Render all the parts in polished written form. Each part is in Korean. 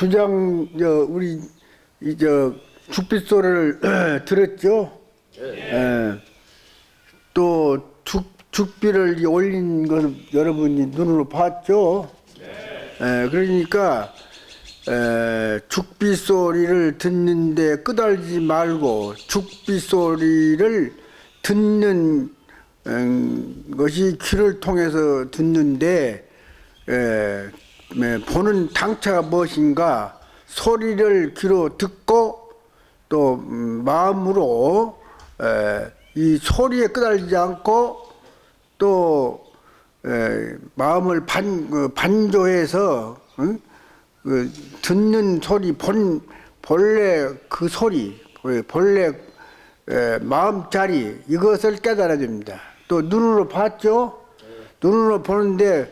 주장 우리 죽빗소리를 들었죠? 또 죽비를 올린 걸 여러분이 눈으로 봤죠? 그러니까 죽빗소리를 듣는데 끄달지 말고 죽빗소리를 듣는 것이 귀를 통해서 듣는데 보는 당차가 무엇인가 소리를 귀로 듣고 또 마음으로 이 소리에 끄달리지 않고 또 마음을 반조해서 듣는 소리 본래 그 소리 본래 마음자리 이것을 깨달아야 됩니다. 또 눈으로 봤죠? 눈으로 보는데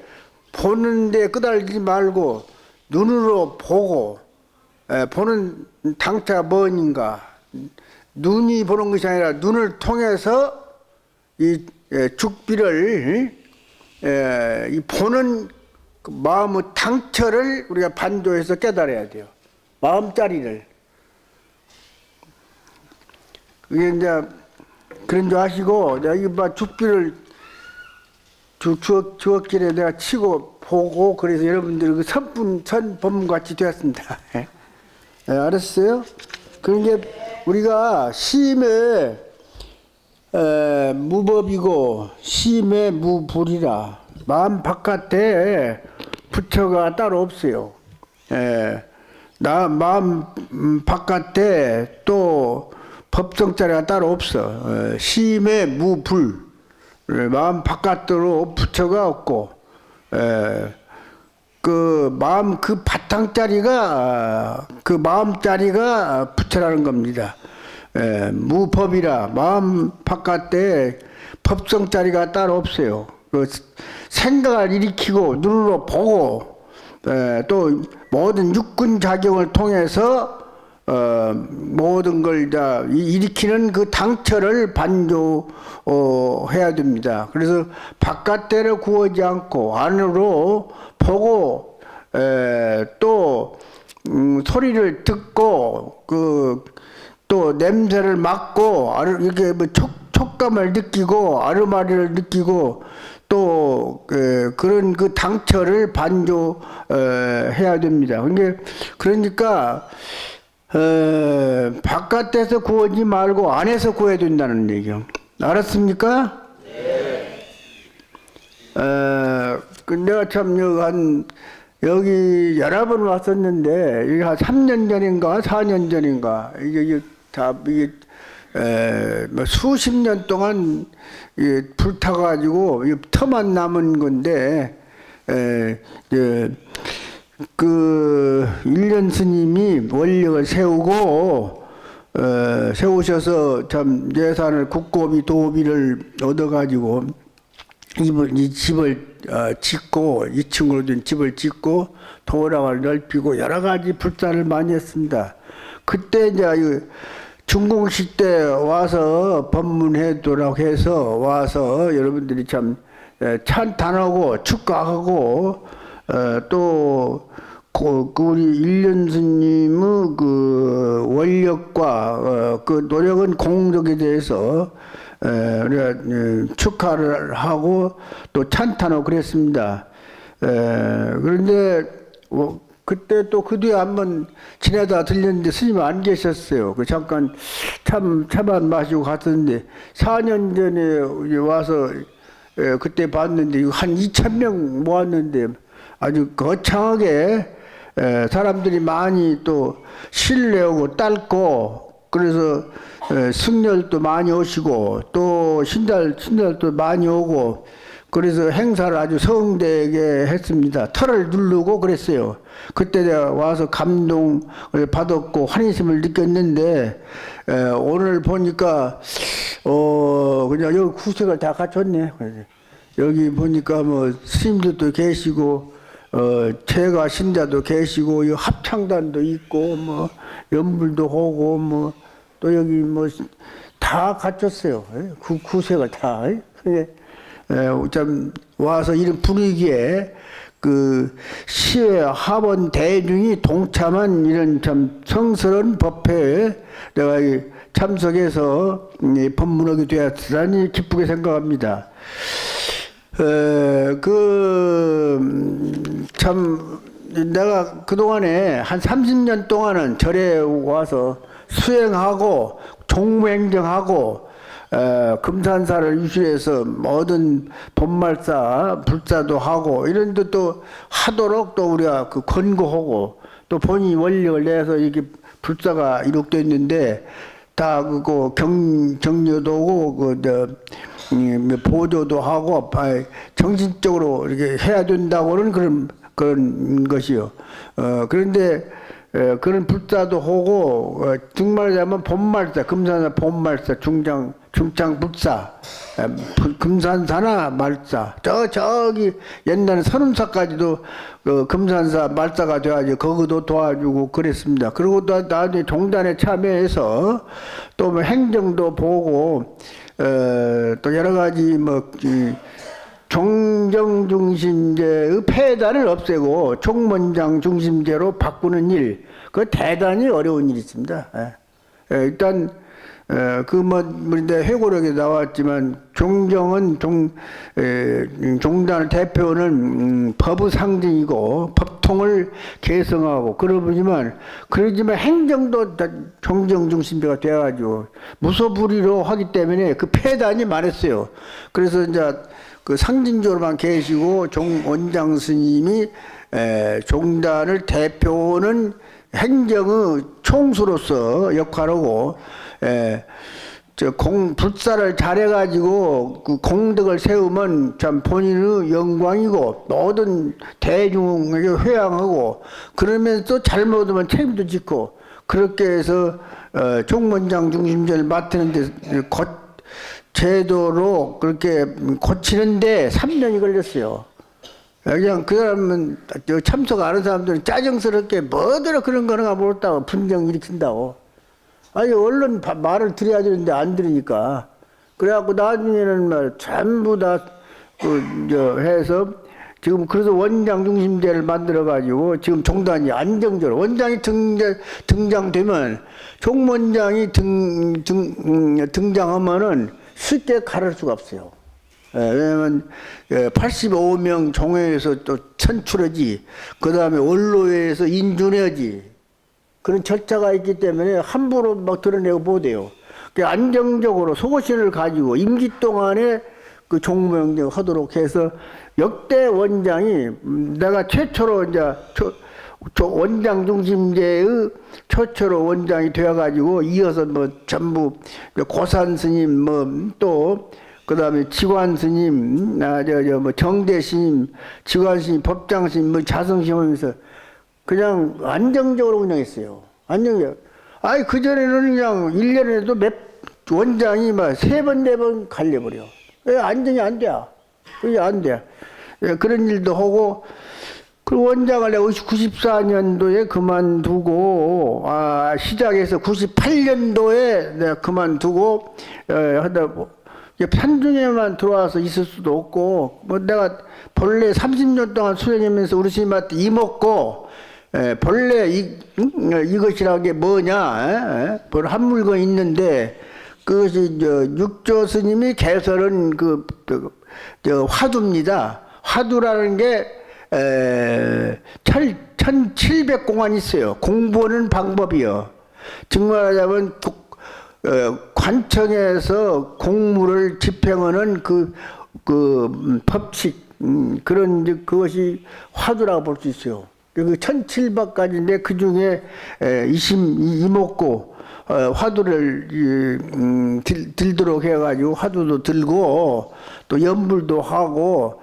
끄달리지 말고 눈으로 보고 보는 당차가 뭔가 눈이 보는 것이 아니라 눈을 통해서 이 죽비를 이 보는 그 마음의 당처를 우리가 반조해서 깨달아야 돼요. 마음자리를. 그게 이제 그런 줄 아시고 내가 이거 죽비를 주옥길에 내가 치고 보고 그래서 여러분들 그 선범같이 되었습니다. 알았어요? 그러니까 우리가 심에 무법이고 심에 무불이라 마음 바깥에 부처가 따로 없어요. 마음 바깥에 또 법성자리가 따로 없어. 심에 무불 마음 바깥으로 부처가 없고 그 마음 그 바탕자리가 그 마음자리가 부처라는 겁니다. 무법이라 마음 바깥에 법성자리가 따로 없어요. 그 생각을 일으키고 눈으로 보고 또 모든 육군 작용을 통해서 모든 걸 다 일으키는 그 당처를 반조해야 됩니다. 그래서 바깥대로 구하지 않고 안으로 보고 또 소리를 듣고 또 냄새를 맡고 이렇게 뭐 촉감을 느끼고 아르마리를 느끼고 또 그런 그 당처를 반조해야 됩니다. 그러니까 바깥에서 구하지 말고 안에서 구해야 된다는 얘기요. 알았습니까? 네. 내가 참 여기 여러 번 왔었는데 이게 한 3년 전인가 4년 전인가 이게 뭐 수십 년 동안 불타가지고 터만 남은 건데 그 일련 스님이 원력을 세우셔서 참 예산을 국고비 도비를 얻어가지고 이 집을 짓고 2층으로 된 집을 짓고 도랑을 넓히고 여러 가지 불사를 많이 했습니다. 그때 이제 중공식 때 와서 법문회도라고 해서 와서 여러분들이 참 찬탄하고 축하하고 또 우리 일련 스님의 그 원력과 그 노력은 공덕에 대해서 우리가 축하를 하고 또 찬탄하고 그랬습니다. 그런데 그때 또 그 뒤에 한번 지나다 들렸는데 스님 안 계셨어요. 그 잠깐 차만 마시고 갔었는데 4년 전에 와서 그때 봤는데 한 2,000명 모았는데 아주 거창하게 사람들이 많이 또 신뢰하고 딸고 그래서 승려도 많이 오시고 또 신달도 많이 오고 그래서 행사를 아주 성대하게 했습니다. 털을 누르고 그랬어요. 그때 내가 와서 감동을 받았고 환희심을 느꼈는데 오늘 보니까 그냥 여기 구색을 다 갖췄네. 여기 보니까 뭐 스님들도 계시고 제가 신자도 계시고 이 합창단도 있고 뭐 연불도 하고 뭐 또 여기 뭐 다 갖췄어요. 구색을 다. 참 와서 이런 분위기에 그 시회 하원 대중이 동참한 이런 참 성스러운 법회에 내가 참석해서 법문하게 되었으니 기쁘게 생각합니다. 참 내가 그동안에 한 30년 동안은 절에 와서 수행하고 종무행정하고 금산사를 유실해서 모든 본말사, 불사도 하고 이런 데또 하도록 또 우리가 그 권고하고 또 본인이 원력을 내서 이렇게 불사가 이룩됐는데 다 그거 격려도 하고 보조도 하고 정신적으로 이렇게 해야 된다고는 그런 것이요. 그런데 그런 불사도 하고 정말하자면 본말사, 금산사 본말사, 중창 불사, 금산사나 말사, 저기 옛날에 선운사까지도 금산사 말사가 돼가지고 거기도 도와주고 그랬습니다. 그리고 또 나중에 종단에 참여해서 또 뭐 행정도 보고 또 여러 가지 뭐 종정 중심제의 폐단을 없애고 총무장 중심제로 바꾸는 일, 그 대단히 어려운 일이 있습니다. 일단 그뭐 회고록에 나왔지만 종정은 종단을 대표하는 법의 상징이고 법통을 개성하고 그러지만 행정도 종정 중심제가 돼가지고 무소불위로 하기 때문에 그 폐단이 많았어요. 그래서 이제 그 상징적으로만 계시고 원장 스님이 종단을 대표하는 행정의 총수로서 역할하고 불사를 잘해가지고 그 공덕을 세우면 참 본인의 영광이고 모든 대중에게 회양하고 그러면서 잘못하면 책임도 짓고 그렇게 해서 총무장 중심제를 맡는데 제도로 그렇게 고치는데 3년이 걸렸어요. 그냥 그 사람은 참석 안 한 사람들은 짜증스럽게 뭐더러 그런 거는가 모르겠다고 분쟁 일으킨다고. 아니 얼른 말을 드려야 되는데 안 들으니까. 그래갖고 나중에는 전부 다 해서 지금 그래서 원장 중심제를 만들어 가지고 지금 종단이 안정적으로 원장이 등장되면 총무원장이 등장하면은 쉽게 가를 수가 없어요. 왜냐면 85명 종회에서 또 천출하지, 그 다음에 원로회에서 인준해야지. 그런 절차가 있기 때문에 함부로 막 드러내고 못해요. 안정적으로 속옷신을 가지고 임기 동안에 그 종무행정 하도록 해서 역대 원장이 내가 최초로 이제 원장 중심제의 최초로 원장이 되어가지고 이어서 뭐 전부 고산 스님 또 그다음에 지관 스님 뭐 정대 스님, 지관 스님, 법장 스님, 뭐 자성 스님 하면서 그냥 안정적으로 운영했어요. 안정적. 아니 그 전에는 그냥 1년에도 원장이 막 3번 4번 갈려버려. 왜 안정이 안 돼? 그게 안 돼. 그런 일도 하고. 그 원장을 내가 94년도에 그만두고, 시작해서 98년도에 내가 그만두고, 편중에만 들어와서 있을 수도 없고, 뭐 내가 본래 30년 동안 수행하면서 우리 스님한테 이먹고, 본래 이것이라는 게 뭐냐, 한 물건 있는데, 그것이 육조 스님이 개설한 화두입니다. 화두라는 게 1700공안이 있어요. 공부하는 방법이요. 정말하자면 관청에서 공무를 집행하는 그 법칙, 그것이 화두라고 볼 수 있어요. 그 1700가지인데 그 중에 이목고 화두를 들도록 해가지고 화두도 들고 또 연불도 하고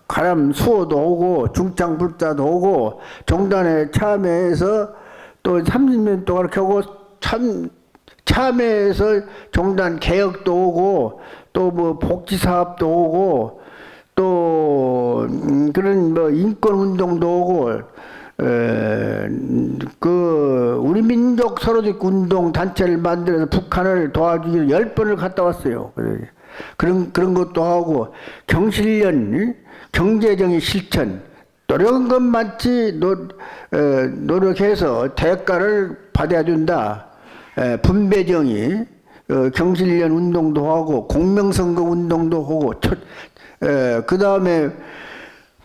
가람 수호도 오고 중창불자도 오고 종단에 참여해서 또 30년 동안 이렇게 하고 참여해서 종단 개혁도 오고 또 뭐 복지사업도 오고 또 그런 뭐 인권운동도 오고 우리 민족 서로직 운동 단체를 만들어서 북한을 도와주기로 10번을 갔다 왔어요. 그런 것도 하고, 경실련, 경제적인 실천, 노력한 것 많지, 노력해서 대가를 받아야 된다. 분배정의, 경실련 운동도 하고, 공명선거 운동도 하고, 그 다음에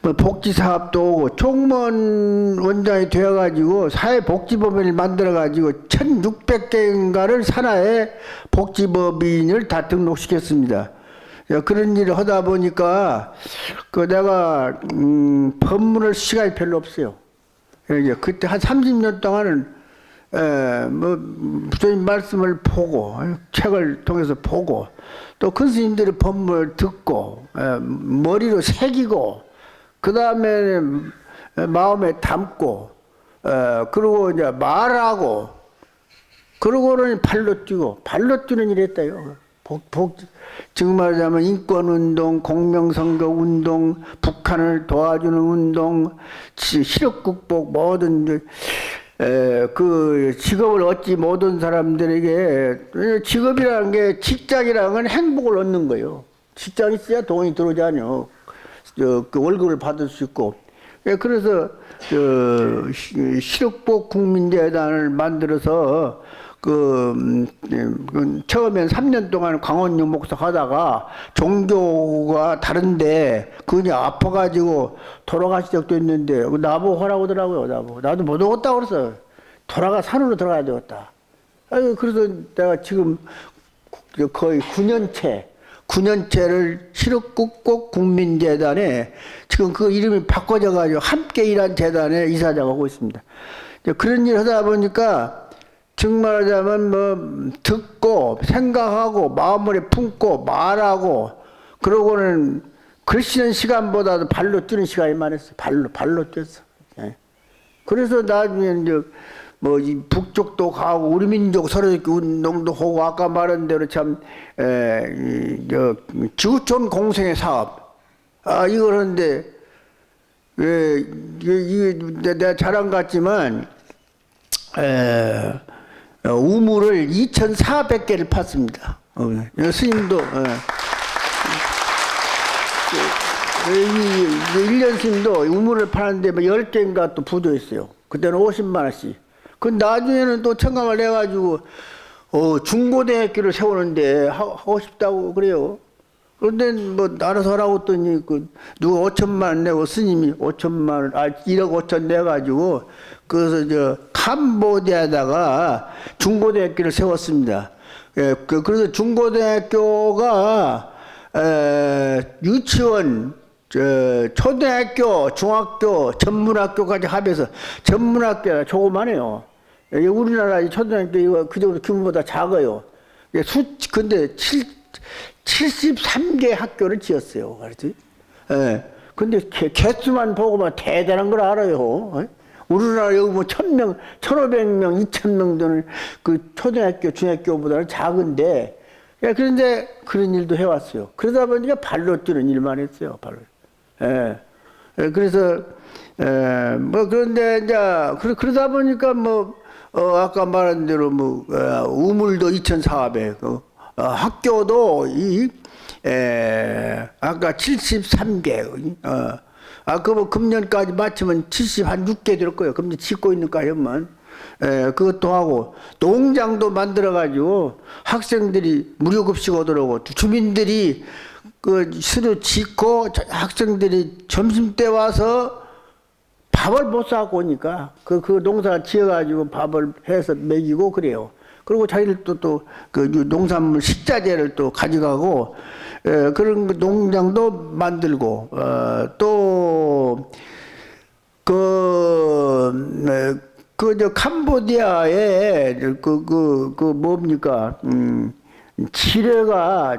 뭐 복지사업도 오고, 총무원 원장이 되어가지고, 사회복지법인을 만들어가지고, 1600개인가를 산하에 복지법인을 다 등록시켰습니다. 그런 일을 하다 보니까, 내가, 법문을 시간이 별로 없어요. 그때 한 30년 동안은, 부처님 말씀을 보고, 책을 통해서 보고, 또 큰 스님들의 법문을 듣고, 머리로 새기고, 그 다음에 마음에 담고, 그리고 이제 말하고, 그러고는 발로 뛰고, 발로 뛰는 일 했다요. 지금 말하자면 인권운동, 공명선거운동, 북한을 도와주는 운동, 실업극복, 모든, 그 직업을 얻지 못한 사람들에게, 직업이라는 게, 직장이라는 건 행복을 얻는 거예요. 직장이 있어야 돈이 들어오잖아요. 그 월급을 받을 수 있고. 그래서, 실업복 국민재단을 만들어서, 처음엔 3년 동안 광원유 목사 하다가 종교가 다른데 그분이 아파가지고 돌아가신 적도 있는데 나보고 하라고 하더라고요. 나도 못 오겠다고 그랬어. 돌아가 산으로 들어가야 되겠다. 그래서 내가 지금 거의 9년째를 실업극복 국민재단에 지금 그 이름이 바꿔져가지고 함께 일한 재단의 이사장 하고 있습니다. 그런 일 하다 보니까 정말 하자면 뭐 듣고 생각하고 마음을 품고 말하고 그러고는 글 쓰는 시간보다도 발로 뛰는 시간이 많았어. 발로 뛰었어. 예. 그래서 나중에 이제 뭐 이 북쪽도 가고 우리 민족 서로잡기 운동도 하고 아까 말한 대로 참 지구촌 공생의 사업 이걸 하는데 이게 내가 자랑 같지만 우물을 2,400개를 팠습니다. 스님도, 이 1년 스님도 우물을 파는데 10개인가 또 부도했어요. 그때는 50만원씩. 그 나중에는 또 청감을 해가지고, 중고등학교를 세우는데 하고 싶다고 그래요. 그런데 뭐 알아서 하라고 했더니 누가 5천만 원 내고 스님이 5천만 원, 1억 5천 내가지고 그래서 캄보디아에다가 중고등학교를 세웠습니다. 그래서 중고등학교가 유치원, 초등학교, 중학교, 전문학교까지 합해서 전문학교가 조그만해요. 우리나라 초등학교 이거 그 정도 규모보다 작아요. 근데 73개 학교를 지었어요. 알지? 예. 근데 개수만 보고만 대단한 걸 알아요. 우리나라 여기 뭐 1,000명, 1,500명, 2,000명 되는 그 초등학교, 중학교보다는 작은데, 그런데 그런 일도 해왔어요. 그러다 보니까 발로 뛰는 일만 했어요. 발로. 예. 그래서, 뭐, 그런데 이제, 그러다 보니까 뭐, 아까 말한 대로 뭐, 우물도 2,400, 학교도 아까 73개, 뭐 금년까지 마치면 76개 될 거예요. 금년 짓고 있는 거 하면. 그것도 하고, 농장도 만들어가지고 학생들이 무료급식 오더라고. 주민들이 스스로 짓고 학생들이 점심때 와서 밥을 못 사갖고 오니까 그 농사 지어가지고 밥을 해서 먹이고 그래요. 그리고 자기들 또 농산물 식자재를 또 가져가고, 그런 농장도 만들고, 캄보디아에, 뭡니까, 지뢰가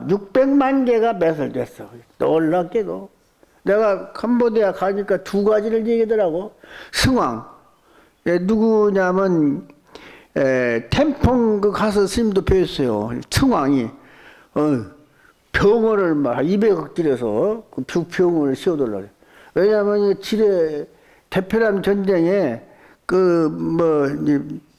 600만 개가 매설됐어. 놀랍게도. 내가 캄보디아 가니까 두 가지를 얘기하더라고. 승왕. 누구냐면, 템퐁 가서 스님도 배웠어요. 승왕이, 병원을 막 200억 들여서 그 병원을 세워달라고. 왜냐하면 지뢰 대표남 전쟁에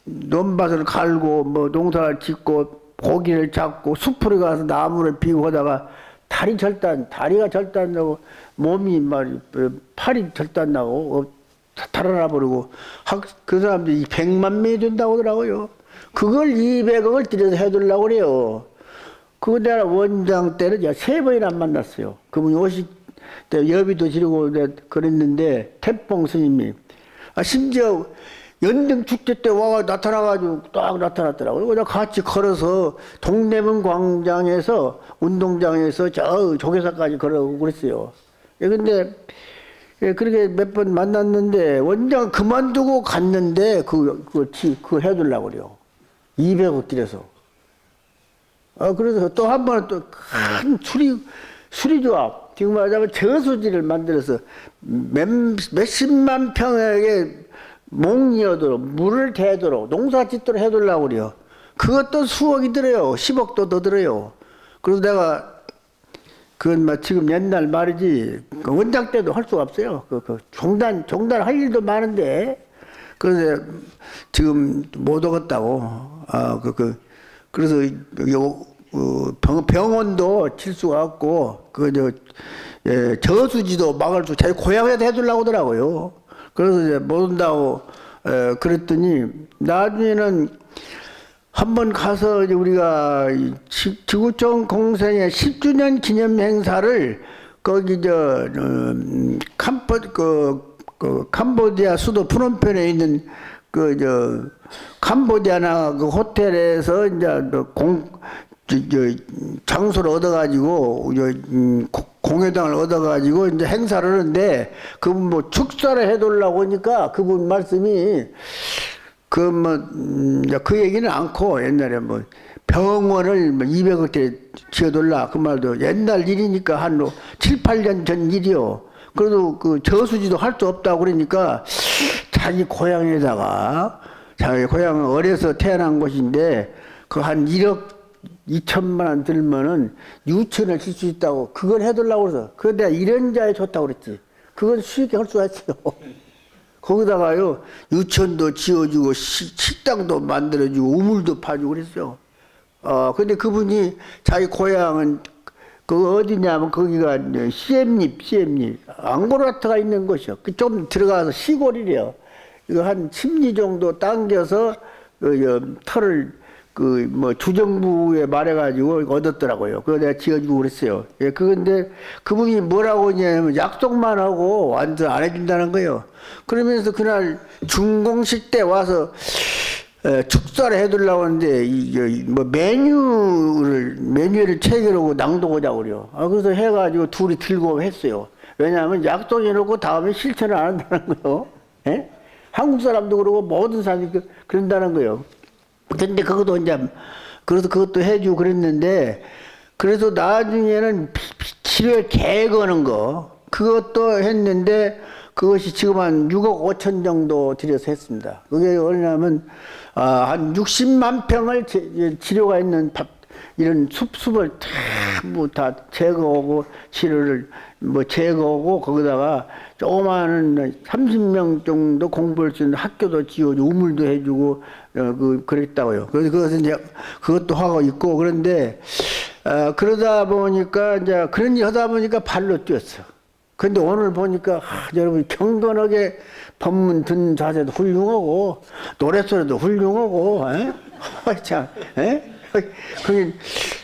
논밭을 갈고 뭐 농사를 짓고 고기를 잡고 숲으로 가서 나무를 비고 하다가 다리가 절단나고 몸이 팔이 절단나고 달아나 버리고 그 사람들이 100만 명이 된다고 하더라고요. 그걸 200억을 들여서 해두려고 그래요. 그거 내가 원장 때는 3번이나 만났어요. 그분이 50대 여비도 지르고 그랬는데 태풍 스님이 심지어 연등 축제 때 와가 나타나가지고 딱 나타났더라고요. 그래서 같이 걸어서 동대문 광장에서 운동장에서 저 조계사까지 걸어오고 그랬어요. 근데 그렇게 몇 번 만났는데 원장 그만두고 갔는데 그거 해두려고 그래요. 200억 들여서. 그래서 또 한 번은 또 큰 수리조합, 지금 말하자면 저수지를 만들어서 몇십만 평에게 목이어도록 물을 대도록 농사 짓도록 해두려고 그래요. 그것도 수억이 들어요. 10억도 더 들어요. 그래서 내가 그건 지금 옛날 말이지 그 원장 때도 할 수가 없어요. 종단할 일도 많은데 그래서 지금 못 오겠다고. 그래서 병원도 칠 수가 없고 저수지도 막을 수 자기 고향에다 해두려고 하더라고요. 그래서 이제 못 온다고 그랬더니 나중에는 한번 가서 이제 우리가 지구촌 공생의 10주년 기념 행사를 거기 캄보디아 수도 프놈펜에 있는 캄보디아나 그 호텔에서 이제 장소를 얻어가지고 공회당을 얻어가지고 이제 행사를 하는데 그분 뭐 축사를 해두려고 하니까 그분 말씀이 그 얘기는 않고 옛날에 병원을 200억대 지어둘라 그 말도 옛날 일이니까 한 7, 8년 전 일이요. 그래도 그 저수지도 할 수 없다고 그러니까 자기 고향에다가 자기 고향은 어려서 태어난 곳인데 그 한 1억 2천만 원 들면은 유치원을 칠 수 있다고 그걸 해두려고 그래서 그거 내가 이런 자에 좋다고 그랬지. 그건 쉽게 할 수가 있어요. 거기다가요 유치원도 지어주고 식당도 만들어주고 우물도 파주고 그랬어요. 근데 그분이 자기 고향은 그 어디냐면 거기가 시엠립 앙고라트가 있는 곳이요. 좀 들어가서 시골이래요. 이거 한 침리 정도 당겨서 터를 주정부에 말해가지고 얻었더라고요. 그거 내가 지어주고 그랬어요. 예, 그건데 그분이 뭐라고 하냐면 약속만 하고 완전 안 해준다는 거예요. 그러면서 그날 준공식 때 와서 축사를 해두려고 하는데 메뉴를 체결하고 낭독하자고 그래요. 그래서 해가지고 둘이 들고 했어요. 왜냐하면 약속해놓고 다음에 실천을 안 한다는 거예요. 예? 한국 사람도 그러고 모든 사람이 그런다는 거예요. 근데 그것도 이제 그래서 그것도 해주고 그랬는데 그래서 나중에는 치료에 개거는 거 그것도 했는데 그것이 지금 한 6억 5천 정도 들여서 했습니다. 그게 얼마냐면 한 60만 평을 치료가 있는 이런 숲을 다 제거하고 치료를 제거하고 거기다가 조그마한 30명 정도 공부할 수 있는 학교도 지어주고 우물도 해주고 그랬다고요. 그래서 그것은 이제 그것도 하고 있고 그런데 그러다 보니까 이제 그런 일 하다 보니까 발로 뛰었어. 근데 오늘 보니까 여러분 경건하게 법문 듣는 자세도 훌륭하고 노랫소리도 훌륭하고 참 그게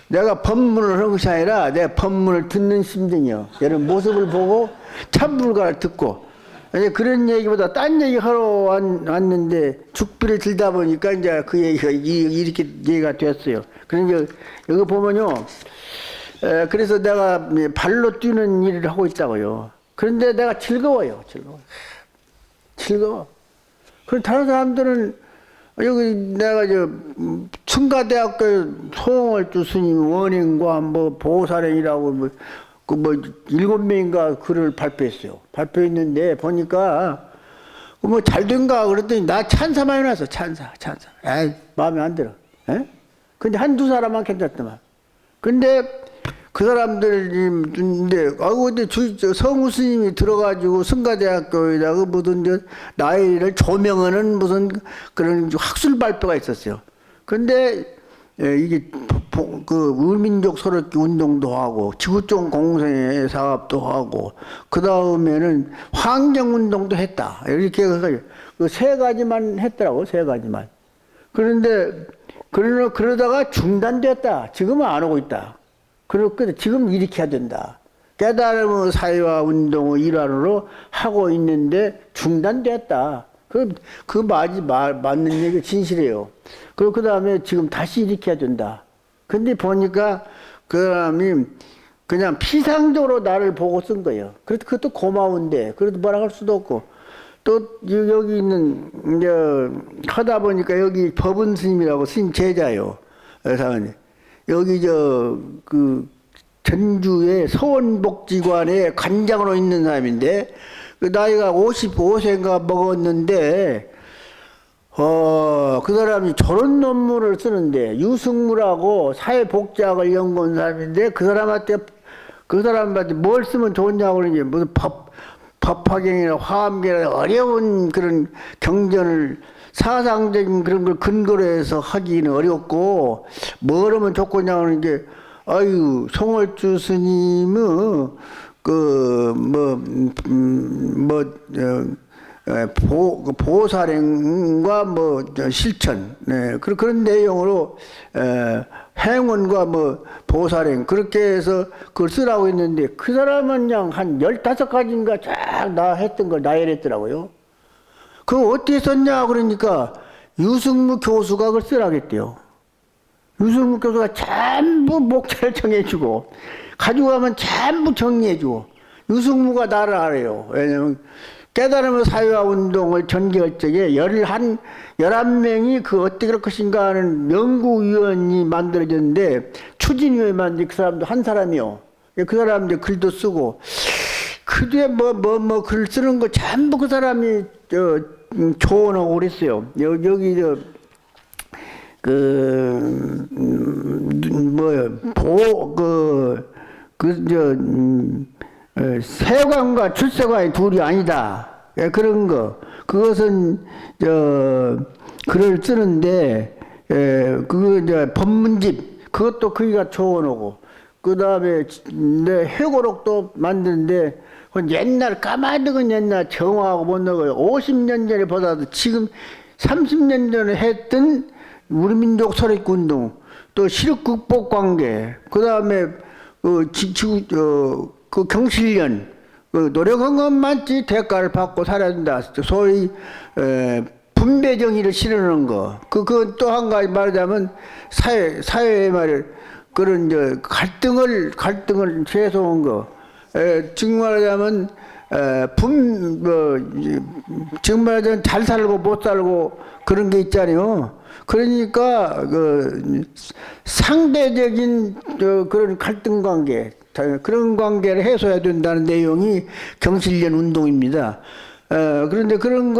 내가 법문을 하는 것이 아니라 내 법문을 듣는 심정이요. 여러분 모습을 보고 참불가를 듣고 이제 그런 얘기보다 딴 얘기 하러 왔는데 죽비를 들다 보니까 이제 그 얘기가 이렇게 얘기가 됐어요. 그러니까 여기 보면요. 그래서 내가 발로 뛰는 일을 하고 있다고요. 그런데 내가 즐거워요. 즐거워. 그럼 다른 사람들은 여기 내가 청가대학교 송월주 스님 원행과 보살행이라고 7명인가 글을 발표했어요. 발표했는데 보니까 잘된가 그랬더니 나 찬사만 해놨어. 찬사. 에이, 마음에 안 들어. 에? 근데 한두 사람만 괜찮더만. 근데 그 사람들이 근데 성우 스님이 들어가지고 성가대학교에다가 무슨 나이를 조명하는 무슨 그런 학술 발표가 있었어요. 근데 이게 그 의민족 서럽기 운동도 하고 지구촌 공생회 사업도 하고 그 다음에는 환경 운동도 했다. 이렇게 그 세 가지만 했더라고, 세 가지만. 그런데 그러다가 중단됐다. 지금은 안 하고 있다. 그리고 지금 이렇게 해야 된다. 깨달음의 사회화 운동의 일환으로 하고 있는데 중단됐다. 맞는 얘기 진실이에요. 그리고 그 다음에 지금 다시 일으켜야 된다. 근데 보니까 그 사람이 그냥 피상적으로 나를 보고 쓴 거예요. 그래도 그것도 고마운데, 그래도 뭐라 할 수도 없고. 또 여기 있는, 이제 하다 보니까 여기 법은 스님이라고 스님 제자요. 사장님. 여기 전주의 서원복지관의 관장으로 있는 사람인데, 그 나이가 55세인가 먹었는데, 그 사람이 저런 논문을 쓰는데, 유승무라고 사회복지학을 연구한 사람인데, 그 사람한테 뭘 쓰면 좋냐고 그러니, 무슨 법화경이나 화엄경이나 어려운 그런 경전을 사상적인 그런 걸 근거로 해서 하기는 어렵고, 뭘 하면 좋겠냐고 그러는 게, 아유, 송월주 스님의 보살행과 실천, 네, 그런 내용으로, 행운과 보살행, 그렇게 해서 그걸 쓰라고 했는데, 그 사람은 그냥 한 15가지인가 쫙 했던 걸 나열했더라고요. 그거 어떻게 썼냐, 그러니까, 유승무 교수가 그걸 쓰라고 했대요. 유승무 교수가 전부 목차를 정해주고, 가지고 가면 전부 정리해주고, 유승무가 나를 알아요. 왜냐면, 깨달음의 사회화 운동을 전개할 적에 11명이 그 어떻게 그럴 것인가 하는 연구위원이 만들어졌는데, 추진위원이 만든 그 사람도 한 사람이요. 그 사람 이제 글도 쓰고, 그 뒤에 글 쓰는 거 전부 그 사람이 조언하고 그랬어요. 여기 세관과 출세관이 둘이 아니다. 그런 거. 그것은, 글을 쓰는데, 그거 이제 법문집, 그것도 그기가 조언하고, 그 다음에 내 회고록도 만드는데, 옛날 까마득은 옛날 정화하고 못 넣어요. 50년 전에 보다도 지금 30년 전에 했던 우리 민족 설익 운동, 또 시력 극복 관계, 그 다음에 그 경실련, 노력한 것만치 대가를 받고 살아야 된다. 소위 분배 정의를 실현하는 거. 그건 또 한 가지 말하자면 사회의 말을 그런 갈등을 최소한 거. 지금 말하자면 지금 말하자면 잘 살고 못 살고 그런 게 있잖아요. 그러니까 상대적인 그런 갈등 관계, 그런 관계를 해소해야 된다는 내용이 경실련 운동입니다. 그런데 그런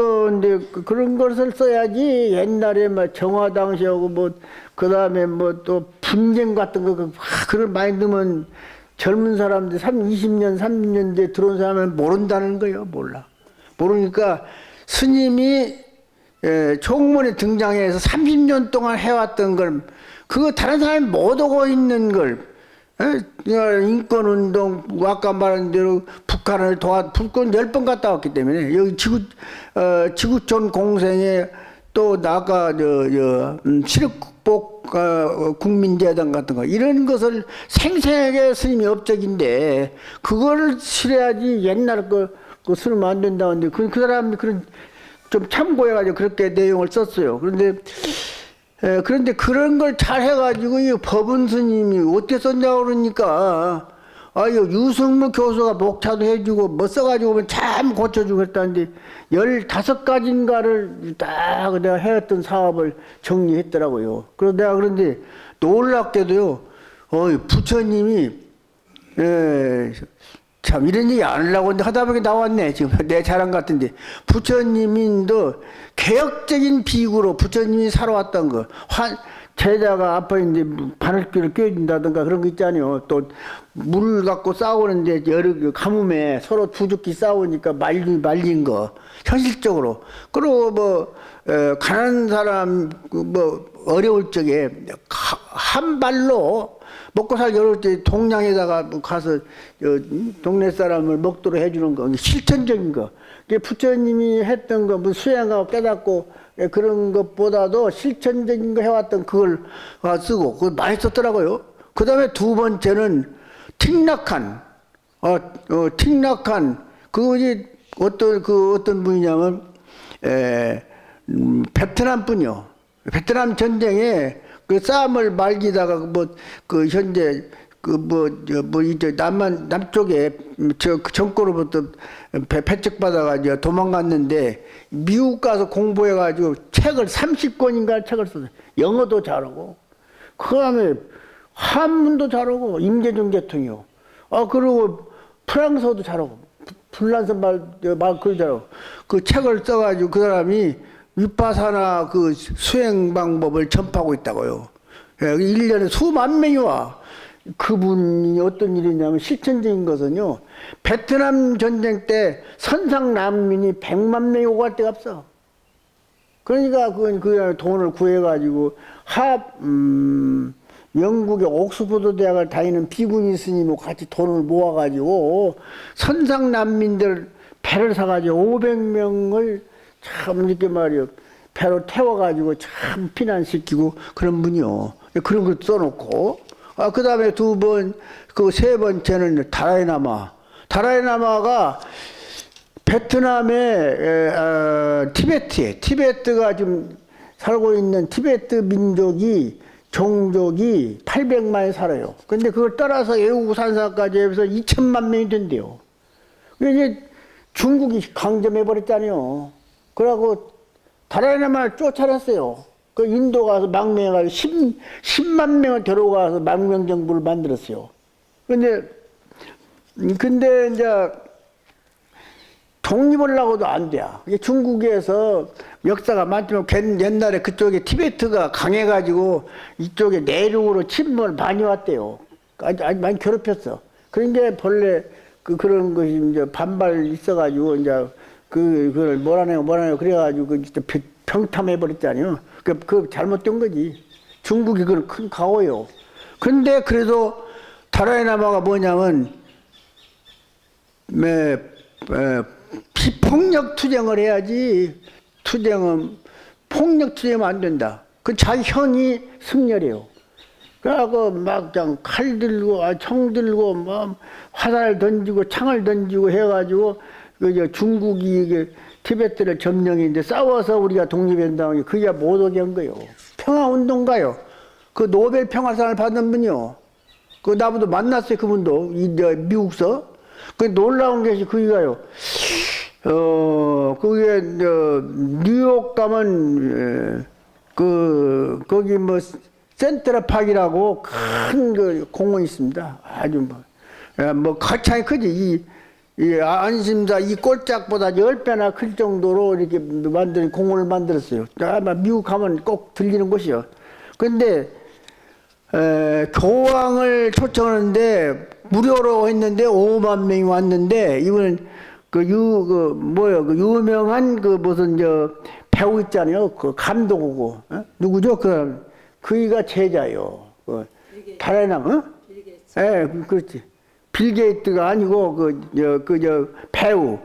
것을 써야지. 옛날에 정화 당시하고 그 다음에 또 분쟁 같은 거, 그걸 많이 넣으면 젊은 사람들 20년, 30년대 들어온 사람은 모른다는 거예요. 몰라. 모르니까 스님이 총문에 등장해서 30년 동안 해왔던 걸, 그거 다른 사람이 못 오고 있는 걸, 인권운동, 아까 말한 대로 북한을 북한 10번 갔다 왔기 때문에, 여기 지구촌 공생에 또 아까 시력극복 국민재단 같은 거, 이런 것을 생생하게 스님이 업적인데, 그걸 실어야지. 옛날 그 쓰면 안 된다는데, 그 사람이 좀 참고해가지고 그렇게 내용을 썼어요. 그런데 그런 걸 잘 해가지고 이 법은 스님이 어떻게 썼냐고 그러니까, 유승무 교수가 목차도 해주고 써가지고 참 고쳐주고 했다는데 15가지인가를 딱 내가 해왔던 사업을 정리했더라고요. 그래서 내가 그런데 놀랍게도요, 부처님이, 참 이런 얘기 안 하려고 했는데 하다 보니까 나왔네. 지금 내 자랑 같은데. 부처님도 개혁적인 비구로 부처님이 살아왔던 거. 제자가 앞에 이제 바늘귀를 껴준다든가 그런 거 있잖아요. 또 물 갖고 싸우는데 여러 그 가뭄에 서로 부죽기 싸우니까 말린 거 현실적으로. 그리고 뭐 가난한 사람 뭐 어려울 적에 한 발로 먹고 살기 어려울 때 동량에다가 가서 동네 사람을 먹도록 해주는 거 실천적인 거. 부처님이 했던 거, 뭐 수행하고 깨닫고 그런 것보다도 실천적인 거 해왔던 그걸 쓰고, 그걸 많이 썼더라고요. 그 다음에 두 번째는 틱낙한, 그것이 어떤 분이냐면, 베트남 분이요. 베트남 전쟁에 그 싸움을 말기다가 현재 이제 남쪽에 그 정권으로부터 배척받아가지고 도망갔는데 미국 가서 공부해가지고 책을 30권인가 책을 썼어요. 영어도 잘하고, 그 다음에 한문도 잘하고, 임재중 대통령. 그리고 프랑스어도 잘하고, 불란서 말 그걸 잘하고, 그 책을 써가지고 그 사람이 위파사나 그 수행 방법을 전파하고 있다고요. 1년에 수만 명이 와. 그분이 어떤 일이냐면 실천적인 것은요, 베트남 전쟁 때 선상 난민이 100만 명이 오고 갈 데가 없어. 그러니까 그 돈을 구해가지고 영국의 옥스퍼드 대학을 다니는 비구니 스님하고 같이 돈을 모아가지고 선상 난민들 배를 사가지고 500명을 참 이렇게 말이요, 배로 태워가지고 참 피난시키고 그런 분이요. 그런 걸 써놓고, 그 다음에 세 번째는 다라이라마. 다라이라마가 베트남의 티베트가 지금 살고 있는 티베트 민족이, 종족이 800만이 살아요. 근데 그걸 따라서 애국산사까지 해서 2천만 명이 된대요. 이제 중국이 강점해버렸잖아요. 그러고 다라이라마를 쫓아냈어요. 그 인도 가서 망명해가지고 10만 명을 데려가서 망명정부를 만들었어요. 근데 이제 독립을 하고도 안 돼. 중국에서 역사가 많지만 옛날에 그쪽에 티베트가 강해가지고 이쪽에 내륙으로 침몰 많이 왔대요. 아주 많이 괴롭혔어. 그런데 본래 그런 것이 이제 반발 있어가지고 이제 그걸 몰아내고 그래가지고 평탐해버렸잖아요. 그 잘못된 거지. 중국이 그건 큰 가오예요. 근데 그래도 다라이라마가 뭐냐면, 비폭력 투쟁을 해야지, 폭력 투쟁하면 안 된다. 그 자기 형이 승렬이에요. 그래갖고 막 그냥 칼 들고, 총 들고, 뭐 화살 던지고, 창을 던지고 해가지고, 중국이 티베트를 점령했는데 싸워서 우리가 독립한다는 게 그게 못 오게 한 거예요. 평화운동가요. 그 노벨 평화상을 받은 분이요. 나보다 만났어요, 그분도. 미국서. 놀라운 것이 그거요. 그게, 뉴욕 가면, 거기 뭐, 센트럴파크라고 큰 공원이 있습니다. 아주 거창이 크지. 이 안심사 이 꼴짝보다 10배나 클 정도로 이렇게 공원을 만들었어요. 아마 미국 가면 꼭 들리는 곳이요. 근데, 교황을 초청하는데, 무료로 했는데 5만 명이 왔는데, 이거는 유명한 무슨 배우 있잖아요. 감독이고, 누구죠? 그이가 제자요. 다라이라마, 예, 그렇지. 빌 게이트가 아니고 배우.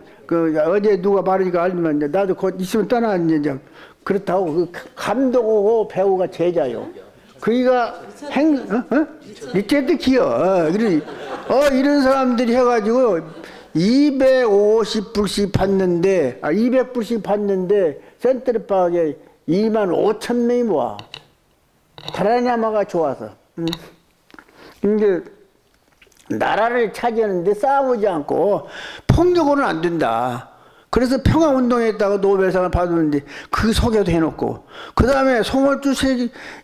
어제 누가 말하니까 알지만 나도 곧 있으면 떠나는데 그렇다고 감독하고 배우가 제자요. 그이가 리체드 기어. 이런 사람들이 해가지고 250불씩 받는데 200불씩 받는데 센트럴파크에 2만 5천 명이 모아. 다라이라마가 좋아서. 근데 나라를 차지하는데 싸우지 않고 폭력으로는 안 된다. 그래서 평화운동했다가 노벨상을 받았는데 그 소개도 해놓고 그 다음에 송월주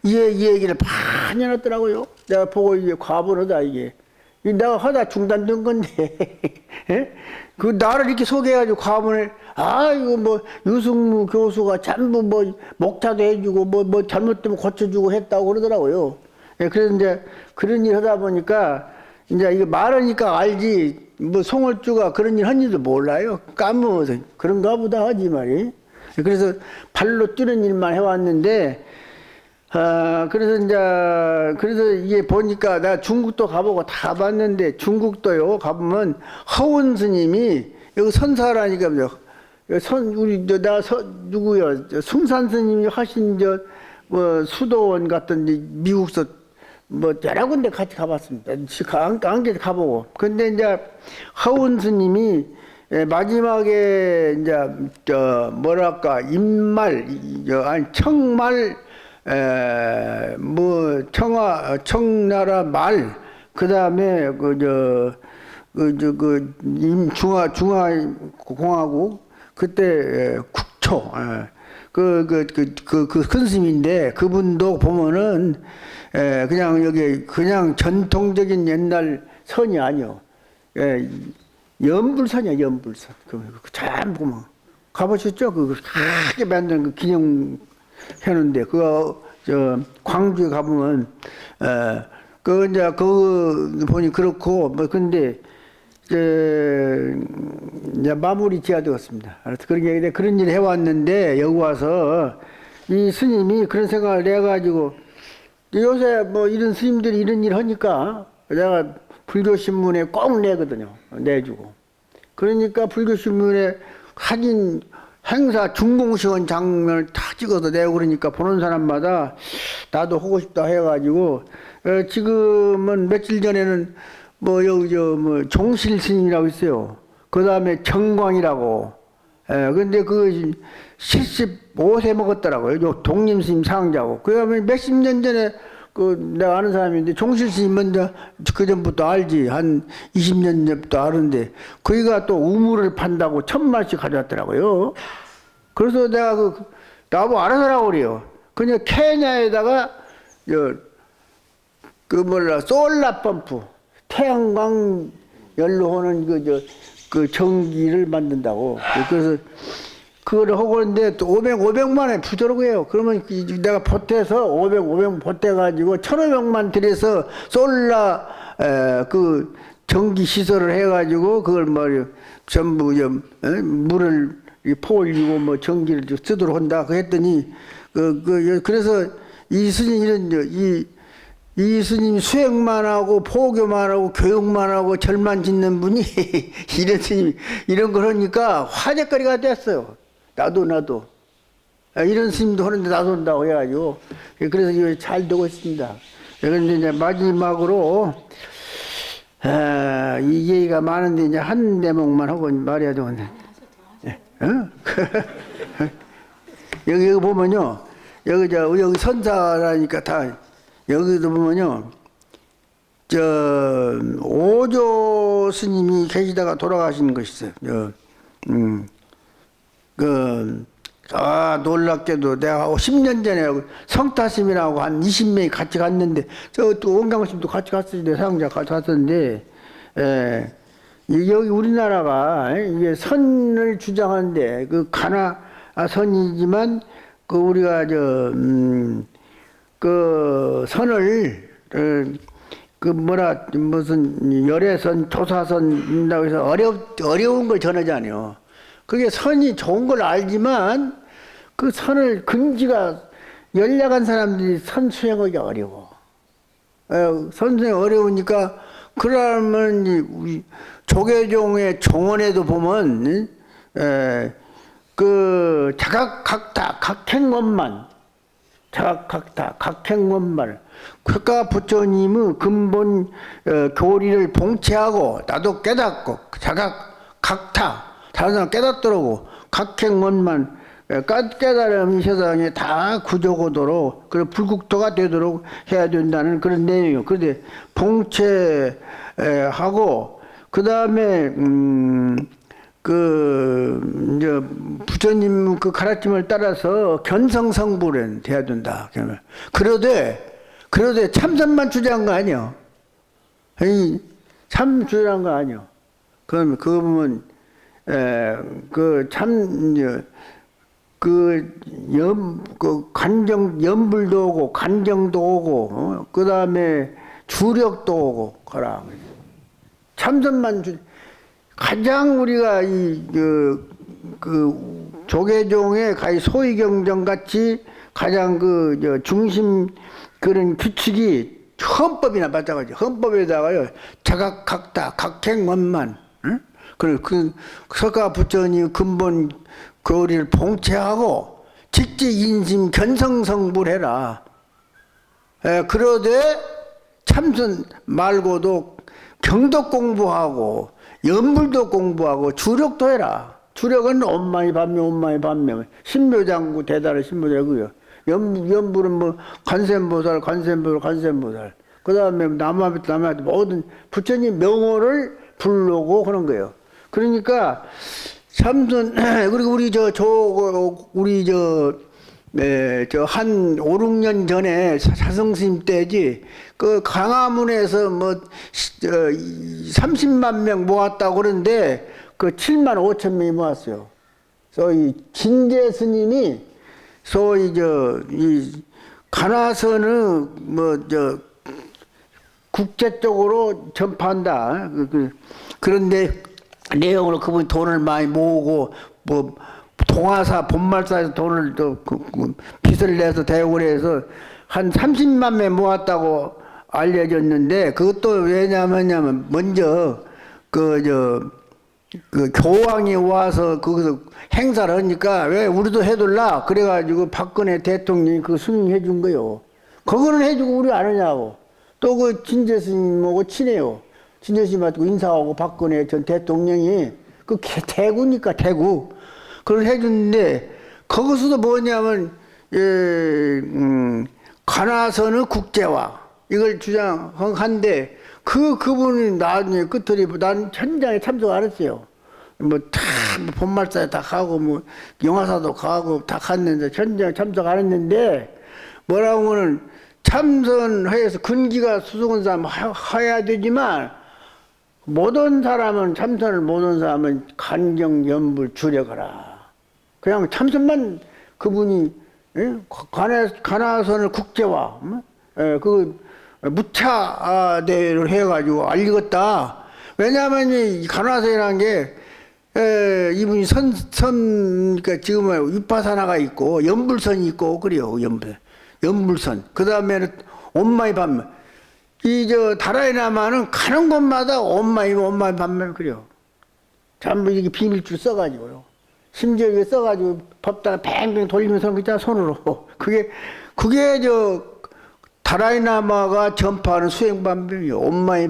이 얘기를 많이 해놨더라고요. 내가 보고 이게 과분하다 이게. 내가 하다 중단된 건데. 예? 그 나를 이렇게 소개해가지고 과문을 이거 뭐 유승무 교수가 전부 뭐 목차도 해주고 뭐 잘못되면 고쳐주고 했다고 그러더라고요. 예, 그래서 이제 그런 일 하다 보니까 이제 이거 말하니까 알지 뭐 송월주가 그런 일 한 일도 몰라요. 까먹어서 그런가 보다 하지 말이. 그래서 발로 뛰는 일만 해왔는데 그래서 이게 보니까 나 중국도 가보고 다 봤는데 중국도요 가보면 허운 스님이 여기 선사라니까 누구요 숭산 스님이 하신 뭐 수도원 같은 미국서 뭐 여러 군데 같이 가봤습니다. 안개 가보고. 근데 이제 허운 스님이 마지막에 이제 뭐랄까 임말 아니 청말 뭐 청나라 말 그다음에 중화공화국 그때 국초 큰 스님인데 그분도 보면은 그냥 여기 그냥 전통적인 옛날 선이 아니요. 연불선이야 연불선. 참 보면 가보셨죠? 크게 만든 그 기념 해놓은데 그거 광주에 가보면 이제 보니 그렇고 뭐 근데 이제 마무리 지어야 되겠습니다. 그런 일 해왔는데 여기 와서 이 스님이 그런 생각을 해가지고 요새 뭐 이런 스님들이 이런 일 하니까 내가 불교신문에 꼭 내거든요. 내주고. 그러니까 불교신문에 사진 행사 중공시원 장면을 다 찍어서 내고 그러니까 보는 사람마다 나도 하고 싶다 해가지고 지금은 며칠 전에는 뭐 여기 뭐 종실 스님이라고 있어요. 그 다음에 정광이라고. 근데 그 75세 먹었더라고요. 요 독림 스님 상자고. 그 다음에 몇십 년 전에 내가 아는 사람인데 종실 스님 먼저 그 전부터 알지. 한 20년 전부터 아는데 거기가 또 우물을 판다고 1,000만씩 가져왔더라고요. 그래서 내가 나보고 알아서 하라고 그래요. 그냥 케냐에다가 솔라 펌프 태양광 열로 하는 그 전기를 만든다고. 그래서 그걸 하고 있는데 또 500만 원에 부족해요. 그러면 내가 보태서 500 보태가지고 1,500만 들여서 솔라 그 전기 시설을 해가지고 그걸 전부 물을 포올리고 뭐 전기를 쓰도록 한다. 했더니 그래서 이 스님 이 스님 수행만 하고 포교만 하고 교육만 하고 절만 짓는 분이 이런 스님 이런 걸 하니까 화제거리가 됐어요. 나도 이런 스님도 하는데 나도 한다고 해가지고 그래서 이거 잘 되고 있습니다. 그런데 이제 마지막으로 이 얘기가 많은데 이제 한 대목만 하고 말해야 되겠네. 여기 보면요, 여기 선사라니까 다 여기도 보면요, 오조 스님이 계시다가 돌아가신 것이 있어요. 놀랍게도 내가 10년 전에 성타스님이라고 한 20명이 같이 갔는데, 또 원강스님도 같이 갔었는데, 사용자 같이 갔었는데, 여기 우리나라가 이게 선을 주장하는데, 가나선이지만, 우리가 선을, 무슨 열애선, 조사선이라고 해서 어려운 걸 전하잖아요. 그게 선이 좋은 걸 알지만 그 선을 근지가 연약한 사람들이 선 수행하기 어려워. 선 수행 어려우니까 그러면 우리 조계종의 종원에도 보면 그 자각각타 각행원만 자각각타 각행원만 국가 부처님의 근본 교리를 봉체하고 나도 깨닫고 자각각타 다른 사람 깨닫더라고. 각행원만 깨달음이 세상에 다 구조고도록 그리고 불국토가 되도록 해야 된다는 그런 내용이에요. 그런데 봉체하고 그 다음에 이제 부처님 그 가르침을 따라서 견성성불은 돼야 된다. 그러되 참선만 주장한 거 아니야. 참 주의한 거 아니요. 그러면 그 보면 그 간정 연불도 오고 간정도 오고 그 다음에 주력도 오고 그라 참선만 가장 우리가 그 조계종의 가히 소위경정 같이 가장 중심 그런 규칙이 헌법이나 마찬가지. 헌법에다가요 자각각다 각행원만. 응? 그 석가 부처님 근본 교리를 봉체하고 직지인심 견성성불해라. 그러되 참선 말고도 경덕 공부하고 연불도 공부하고 주력도 해라. 주력은 엄마이 반면 엄마이 반면 신묘장구 대단한 신묘장구요. 연불은 뭐 관세음보살 그 다음에 남아비트 모든 부처님 명호를 부르고 그런 거예요. 그러니까 참선 그리고 우리 한 5, 6년 전에 사성스님 때지 그 강화문에서 뭐 30만 명 모았다고 그러는데 그 7만 5천 명이 모았어요. 소위 진제 스님이 소위 이 간화선을 국제적으로 전파한다. 그런데 내용으로 그분이 돈을 많이 모으고 뭐 동화사 본말사에서 돈을 빚을 내서 대우를 해서 한 30만 명 모았다고 알려졌는데 그것도 왜냐면 먼저 그 교황이 와서 거기서 행사를 하니까 왜 우리도 해둘라 그래가지고 박근혜 대통령이 그 승인해 준 거요. 그거는 해주고 우리 안 하냐고. 또 그 진제 스님하고 친해요. 진제 스님하고 인사하고 박근혜 전 대통령이 그 대구니까 대구 그걸 해줬는데 거기서도 뭐냐면 간화선의 국제화 이걸 주장한데 그분이 나중에 끝들이 난 현장에 참석 안 했어요. 다 본말사에 다 가고 뭐 영화사도 가고 다 갔는데 현장에 참석 안 했는데 뭐라고 하면 참선해서 근기가 수승한 사람 해야 되지만 모든 사람은 참선을 모든 사람은 간경 연불 주력하라. 그냥 참선만 그분이 간화선을 국제화 그 무차대를 해가지고 알리겠다. 왜냐하면 이 간화선이라는 게 이분이 그러니까 지금은 위파사나가 있고 연불선이 있고 그래요. 연불선. 그 다음에는 온마이 반면 다라이라마는 가는 곳마다 온마이 반면 그래요. 전부 이게 비밀줄 써가지고요. 심지어 이게 써가지고 법다가 뱅뱅 돌리면서 그냥 손으로 그게 다라이라마가 전파하는 수행반명이요. 온마이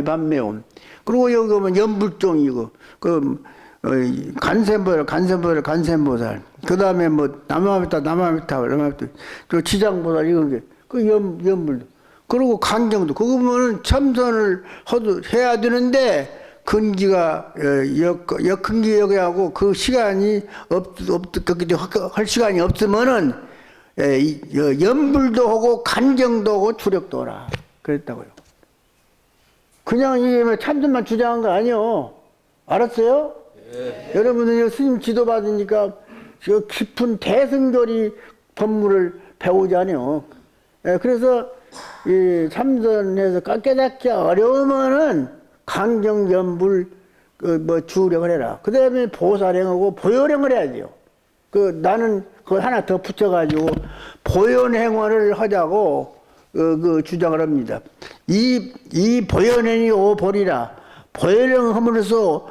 반면. 그리고 여기 보면 연불종이고, 간센보살. 그 다음에 뭐, 남아미타, 또 지장보살, 이런 게, 연불도. 그리고 강경도. 그거 보면은 참선을 해야 되는데, 근기가, 역근기 여기하고 그 시간이 할 시간이 없으면은, 연불도 하고 간경도 하고 주력도 하라 그랬다고요. 그냥 이게 참선만 주장한 거 아니요. 알았어요? 네. 여러분은 스님 지도 받으니까 저 깊은 대승조리 법문을 배우지 않아요. 그래서 이 참선해서 깨닫기 어려우면은 간경 연불 주력을 해라. 그 다음에 보살행하고 보혈행을 해야 돼요. 나는 그거 하나 더 붙여가지고 보현행원을 하자고 주장을 합니다. 이 보현행이 오보리라. 보현행 함으로써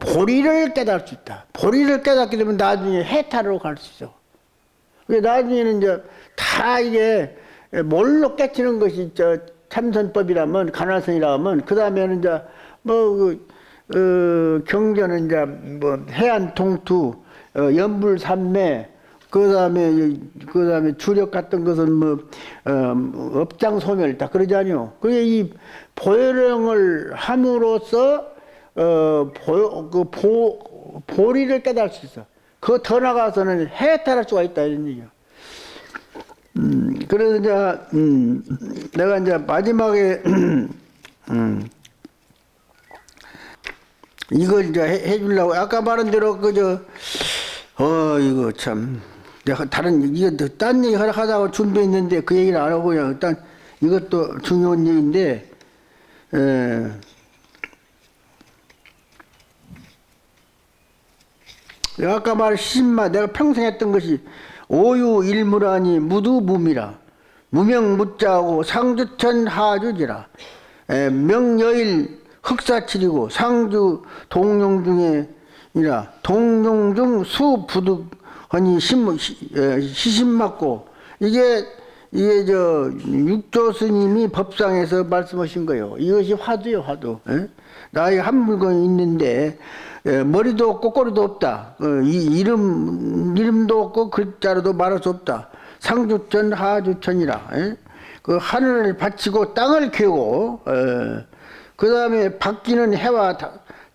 보리를 깨달을 수 있다. 보리를 깨닫게 되면 나중에 해탈으로 갈 수 있어. 나중에는 이제 다 이게 뭘로 깨치는 것이 참선법이라면 간화선이라면 그 다음에는 이제 경전은 이제 해안 통투 연불삼매 그 다음에 주력 같은 것은 업장 소멸 다 그러지 않요. 그게 이 보혈행을 함으로써 보리를 깨달을 수 있어. 그거 더 나가서는 해탈할 수가 있다 이런 얘기야. 그래서 이제 내가 이제 마지막에 이걸 이제 해주려고 아까 말한 대로 이거 참 내가 이거 딴 얘기 하다가 준비했는데 그 얘기를 안 하고 그냥 일단 이것도 중요한 얘기인데 아까 말한 시신마 내가 평생 했던 것이 오유일무라니 무두무미라 무명무자하고 상주천 하주지라 명여일 흑사칠이고 상주 동룡 중에이라 동룡 중 수부득하니 시신 맞고 이게 저 육조 스님이 법상에서 말씀하신 거예요. 이것이 화두요, 화두. 나의 한 물건이 있는데 머리도 없고 꼬리도 없다. 이름도 없고 글자로도 말할 수 없다. 상주천 하주천이라. 그 하늘을 바치고 땅을 캐고 그 다음에 밝기는 해와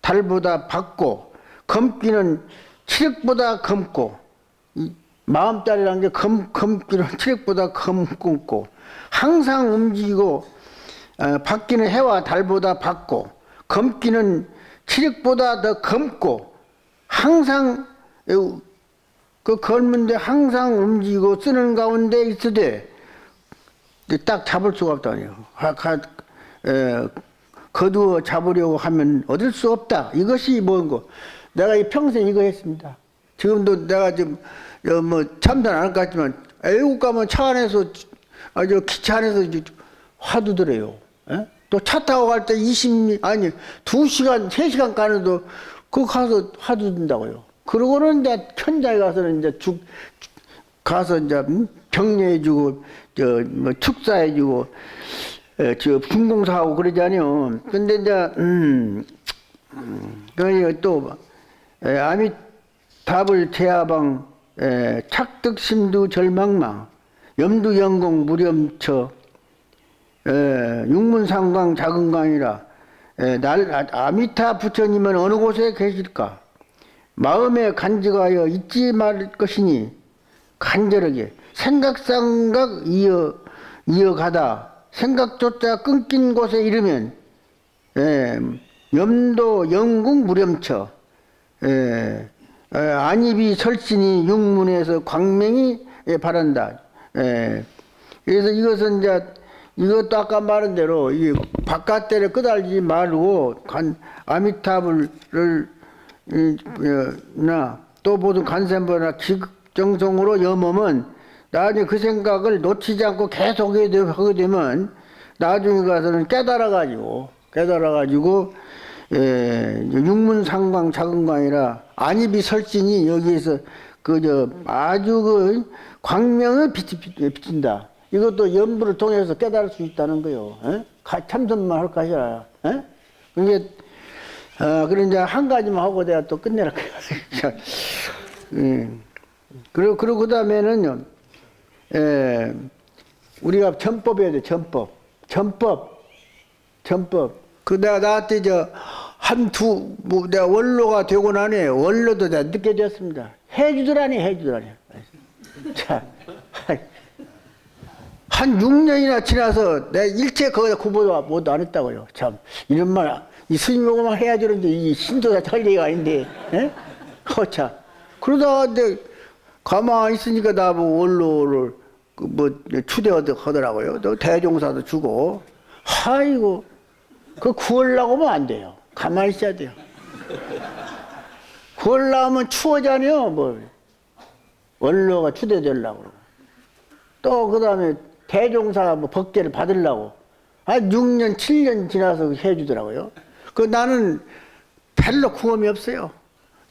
달보다 밝고 검기는 칠흑보다 검고 마음자리라는 게 검기는 칠흑보다 검고 항상 움직이고 밝기는 해와 달보다 밝고 검기는 칠흑보다 더 검고 항상 그 검은데 항상 움직이고 쓰는 가운데 있으되 딱 잡을 수가 없다니요. 거두어 잡으려고 하면 얻을 수 없다. 이것이 뭔고? 내가 평생 이거 했습니다. 지금도 내가 좀 참선 안 할 것 같지만 애국 가면 차 안에서 기차 안에서 화두더래요. 또 차 타고 갈 때 2시간, 3시간 가는도 그 가서 화두 든다고요. 그러고는 이제 현장에 가서는 이제 가서 이제 격려해주고 축사해주고 분공사하고 그러잖아요. 근데 이제 그러니까 또 아미타불 제하방 착득심두 절망망 염두영공 무렴처 육문상광 작은광이라 아미타 부처님은 어느 곳에 계실까? 마음에 간직하여 잊지 말 것이니 간절하게 생각상각 이어가다 생각조차 끊긴 곳에 이르면 염도 영궁 무렴처 안입이 설신이 육문에서 광명이 바란다. 그래서 이것은 이제 이것도 아까 말한 대로 이 바깥대를 끄달리지 말고 아미타불을 또 모든 간센보나 기정성으로 염으면 나중에 그 생각을 놓치지 않고 계속 하게 되면 나중에 가서는 깨달아가지고 육문상광 작은광이라 안입이 설신이 여기에서 아주 그 광명을 비친다. 이것도 염불을 통해서 깨달을 수 있다는 거요. 참선만 할 것이라. 그게 그래 이제 한 가지만 하고 내가 또 끝내라. 그리고 그 다음에는요. 우리가 전법 해야 돼. 전법. 그 내가 나한테 내가 원로가 되고 나니 원로도 내가 늦게 되었습니다. 해주더라니. 자, 한 6년이나 지나서 내가 일체 거기다 구보도 못 안 했다고요. 참 이런 말 이 스님하고만 해야 되는데 이 신도가 할 얘기가 아닌데, 허차. 그러다가 근데 가만히 있으니까 나보고 원로를 추대하더라고요. 또 대종사도 주고. 아이고, 구하려고 하면 안 돼요. 가만히 있어야 돼요. 구하려고 하면 추하잖아요. 원로가 추대되려고. 또 그 다음에 대종사가 법계를 받으려고. 한 6년, 7년 지나서 해주더라고요. 나는 별로 구험이 없어요.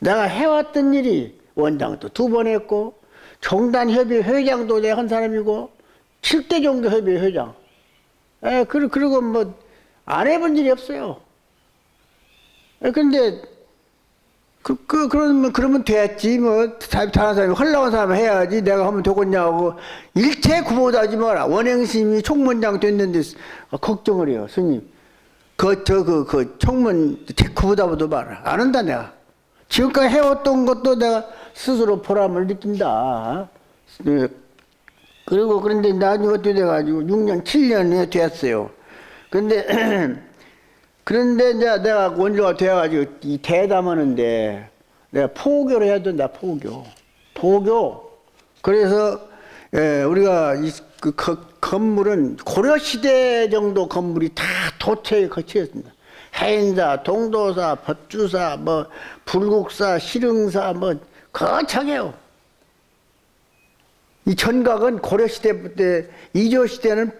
내가 해왔던 일이 원장도 2번 했고, 종단협의 회장도 내가 한 사람이고, 7대 정도 협의 회장. 그리고 안 해본 일이 없어요. 근데, 그러면 됐지. 다른 사람이, 헐렁한 사람이 해야지. 내가 하면 되겠냐고. 일체 구보다지 마라. 원행스님이 총무장 됐는데, 걱정을 해요, 스님. 총문, 구보다보도 마라. 안 한다, 내가. 지금까지 해왔던 것도 내가 스스로 보람을 느낀다. 그런데 나중에 어떻게 돼가지고 6년, 7년이 됐어요. 근데, 그런데 이제 내가 원조가 되어가지고 이 대담하는데 내가 포교를 해야 된다, 포교. 포교. 그래서, 우리가 그 건물은 고려시대 정도 건물이 다 도처에 거치겠습니다. 해인사, 동도사, 법주사, 뭐, 불국사, 실흥사, 뭐, 거창해요. 이 전각은 고려시대, 이조시대는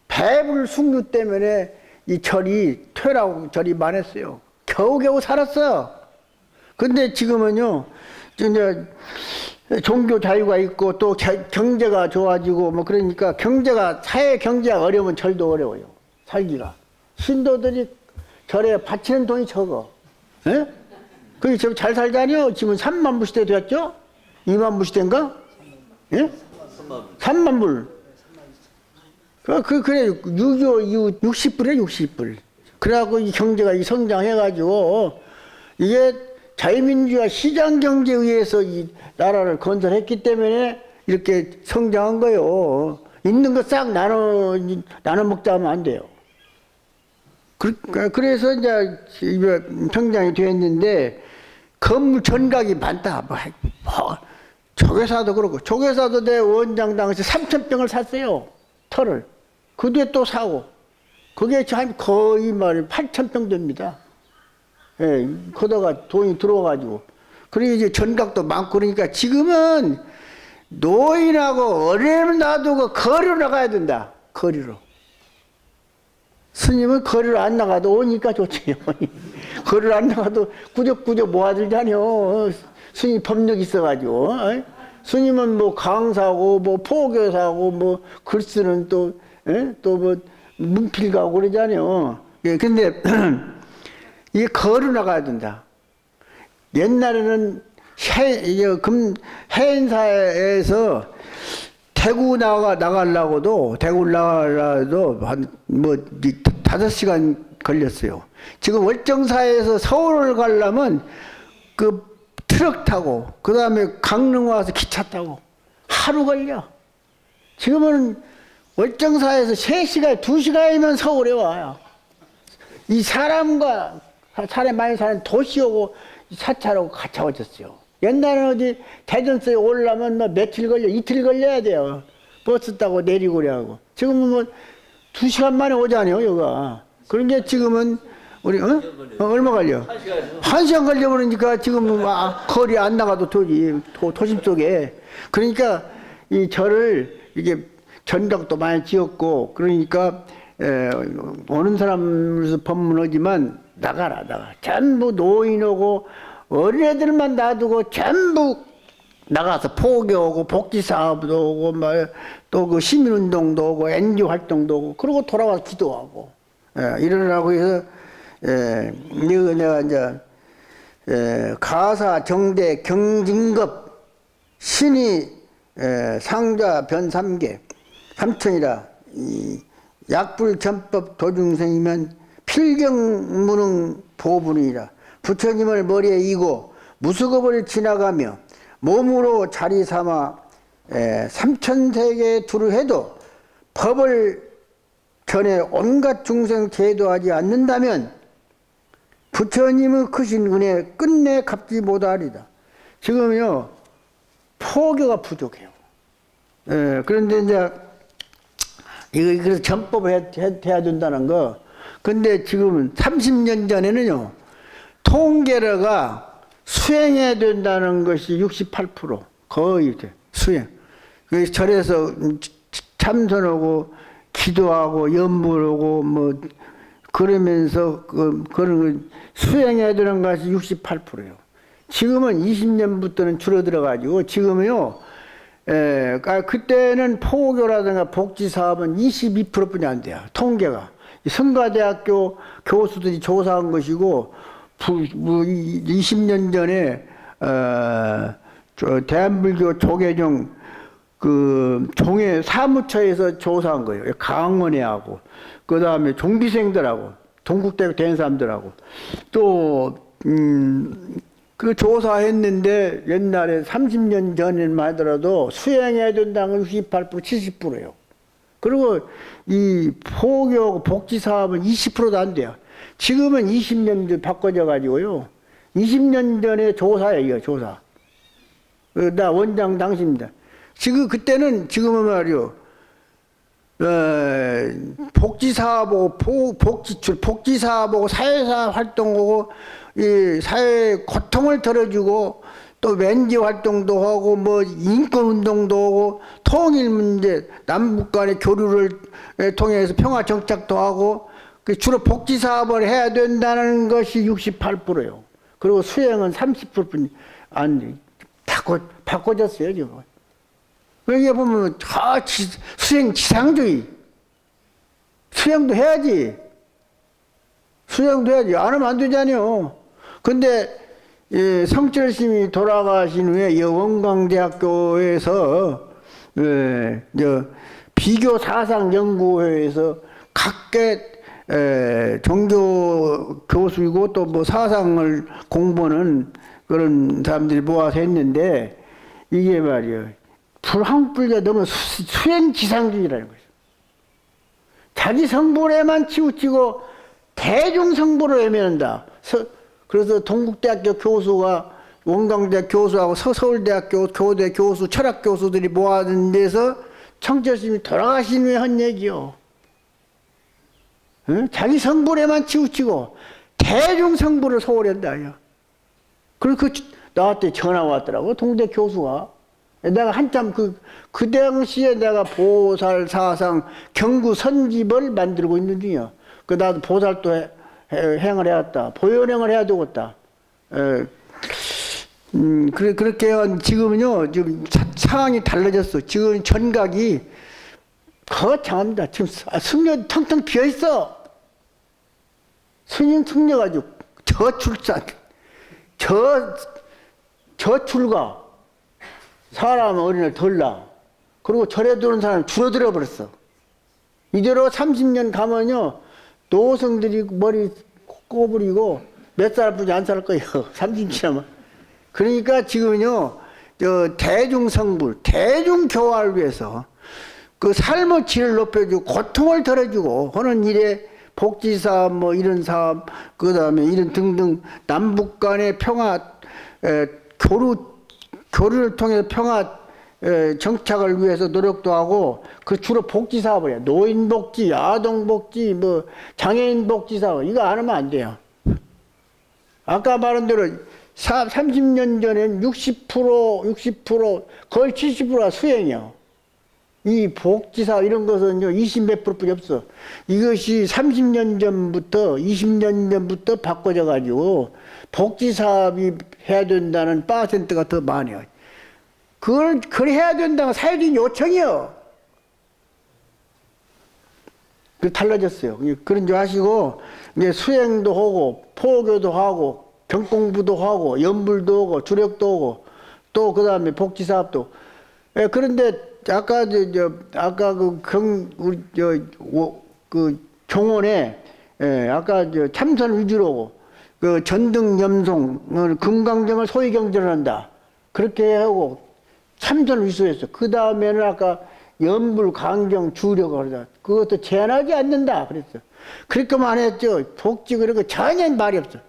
배불 숭유 때문에 이 절이, 퇴라고 절이 많았어요. 겨우겨우 살았어. 근데 지금은요, 이제 종교 자유가 있고 또 경제가 좋아지고 뭐 그러니까 사회 경제가 어려우면 절도 어려워요. 살기가. 신도들이 절에 바치는 돈이 적어. 예? 그게 지금 잘 살자니요? 지금 3만 불 시대 되었죠? 2만 불 시대인가? 예? 3만 불. 그래, 6.25 이후 60불에 60불. 그래갖고 이 경제가 성장해가지고, 이게 자유민주화 시장경제에 의해서 이 나라를 건설했기 때문에 이렇게 성장한 거예요. 있는 거 싹 나눠 먹자 하면 안 돼요. 그래서 이제 성장이 되었는데, 건물 전각이 많다. 조계사도 그렇고, 조계사도 내 원장 당시 3,000평을 샀어요. 터를. 그 뒤에 또 사고. 그게 한 거의 8,000평 됩니다. 예, 거다가 돈이 들어와가지고. 그리고 이제 전각도 많고 그러니까 지금은 노인하고 어린애를 놔두고 거리로 나가야 된다. 거리로. 스님은 거리로 안 나가도 오니까 좋지요. 거리로 안 나가도 구적구적 모아들잖아요. 스님 법력 있어가지고. 스님은 뭐 강사고, 뭐 포교사고, 뭐 글 쓰는 또 뭐 문필 가고 그러잖아요. 예, 근데 이게 거리로 나가야 된다. 옛날에는 해인사에서 대구 나가려고도 한 뭐 5시간 걸렸어요. 지금 월정사에서 서울을 가려면 그 트럭 타고 그 다음에 강릉 와서 기차 타고 하루 걸려. 지금은 월정사에서 3시간, 2시간이면 서울에 와요. 이 사람 많이 사는 도시하고 차차로 가까워졌어요. 옛날에는 어디 대전서에 오려면 뭐 며칠 걸려, 이틀 걸려야 돼요. 버스 타고 내리고 그래하고. 지금은 뭐 2시간 만에 오잖아요, 여기가. 그런 게 지금은 우리, 얼마 걸려? 1시간 걸려버리니까 지금은 거리 안 나가도 도심 속에. 그러니까 이 절을 이게 전각도 많이 지었고, 그러니까, 오는 사람으로서 법문하지만 나가. 전부 노인하고 어린애들만 놔두고 전부 나가서 포교하고 복지사업도 오고, 또 그 시민운동도 오고, NGO 활동도 오고, 그러고 돌아와서 기도하고, 이러라고 해서, 내가 이제, 가사, 정대, 경진급, 신이, 상자, 변 3개, 삼천이라, 약불전법 도중생이면 필경무능 보분이라 부처님을 머리에 이고 무수급을 지나가며 몸으로 자리 삼아 3천세계에 두루해도 법을 전에 온갖 중생 제도하지 않는다면 부처님의 크신 은혜 끝내 갚지 못하리다. 지금요 포교가 부족해요. 그런데 이제 그래서 전법을 해야 된다는 거. 근데 지금 30년 전에는요, 통계로가 수행해야 된다는 것이 68%. 거의 수행. 그래서 절에서 참선하고, 기도하고, 연불하고, 뭐, 그러면서, 그런 수행해야 되는 것이 68%예요. 지금은 20년부터는 줄어들어가지고, 지금은요, 그때는 포교라든가 복지사업은 22%뿐이 안 돼요. 통계가. 성가대학교 교수들이 조사한 것이고, 20년 전에, 대한불교 조계종, 종회 사무처에서 조사한 거예요. 강원회하고, 그 다음에 종비생들하고, 동국대학 된 사람들하고, 또, 그 조사했는데 옛날에 30년 전에만 하더라도 수행해야 된다는 건 68%, 70%예요. 그리고 이 포교 복지 사업은 20%도 안 돼요. 지금은 20년 전 바꿔져 가지고요. 20년 전에 조사예요, 조사. 나 원장 당시입니다. 지금은 말이요. 복지사업하고 사회사 활동하고 이 사회 고통을 덜어주고 또 멘지 활동도 하고 뭐 인권 운동도 하고 통일 문제 남북 간의 교류를 통해서 평화 정착도 하고 주로 복지 사업을 해야 된다는 것이 68%예요. 그리고 수행은 30%뿐이 안 바꿔졌어요 지금. 여기 보면 수행 지상주의. 수행도 해야지. 안 하면 안 되잖아요. 근데 성철스님이 돌아가신 후에 원광대학교에서 비교 사상 연구회에서 각계 종교 교수이고 또 뭐 사상을 공부하는 그런 사람들이 모아서 했는데 이게 말이에요. 한국불교가 너무 수행지상주의라는 거죠. 자기 성불에만 치우치고 대중성불을 외면한다. 그래서 동국대학교 교수가 원광대학 교수하고 서울대학교 교대 교수, 철학 교수들이 모아둔 데서 청철스님이 돌아가신 후에 한 얘기요. 응? 자기 성불에만 치우치고 대중성불을 소홀히 한다. 그래서 나한테 전화 왔더라고, 동대 교수가. 내가 한참 그 당시에 내가 보살 사상 경구 선집을 만들고 있는 중이야. 나도 보살도 행을 해왔다. 보현행을 해야 되겠다. 그렇게 지금은요, 지금 상황이 달라졌어. 지금 전각이 거창합니다. 지금 승려 텅텅 비어 있어. 스님 승려가지고 저출산, 저출가. 사람 어린애를 덜 낳아. 그리고 절에 들어오는 사람 줄어들어 버렸어. 이대로 30년 가면요, 노성들이 머리 꼬부리고 몇 살 아프지 안 살 거예요. 30년 지나면. 그러니까 지금은요, 대중성불, 대중교화를 위해서 그 삶의 질을 높여주고 고통을 덜어주고 하는 일에 복지사업 뭐 이런 사업, 그 다음에 이런 등등 남북 간의 평화, 교류를 통해서 평화 정착을 위해서 노력도 하고 그 주로 복지 사업을 해요. 노인 복지, 아동 복지, 뭐 장애인 복지 사업 이거 안 하면 안 돼요. 아까 말한 대로 30년 전엔 60% 거의 70%가 수행이요. 이 복지 사업 이런 것은요 20몇 %뿐이 없어. 이것이 30년 전부터 20년 전부터 바꿔져 가지고 복지 사업이 해야 된다는 퍼센트가 더 많아요. 그걸 해야 된다는 사회적인 요청이요. 그 달라졌어요. 그런 줄 아시고 이제 수행도 하고 포교도 하고 경공부도 하고 연불도 하고 주력도 하고 또 그 다음에 복지 사업도. 그런데 아까 아까 그 종원에 아까 참선 위주로 그 전등 염송 금강경을 소위 경전을 한다. 그렇게 하고 참선 위수했어. 그 다음에는 아까 연불 강경 주력을 하다. 그것도 제한하지 않는다 그랬어. 그렇게만 했죠. 복지 그런 거 전혀 말이 없어.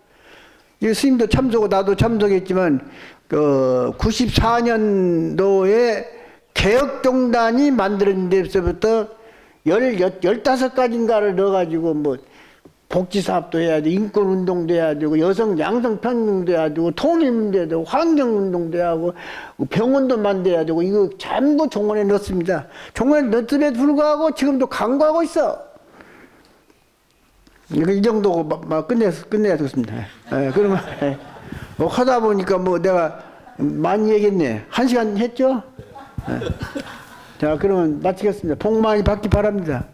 이 스님도 참석하고 나도 참석했지만 그 94년도에 개혁종단이 만들어진 데서부터 15가지인가를 넣어가지고 뭐 복지사업도 해야 돼, 인권운동도 해야 되고, 여성 양성평등도 해야 되고, 통일문제도 해야 되고, 환경운동도 해야 하고, 병원도 만들어야 되고, 이거 전부 종원에 넣습니다. 종원에 넣음에 불구하고 지금도 강구하고 있어. 이 정도 끝내야 되겠습니다. 그러면, 하다 보니까 뭐 내가 많이 얘기했네. 1시간 했죠? 자, 그러면 마치겠습니다. 복 많이 받기 바랍니다.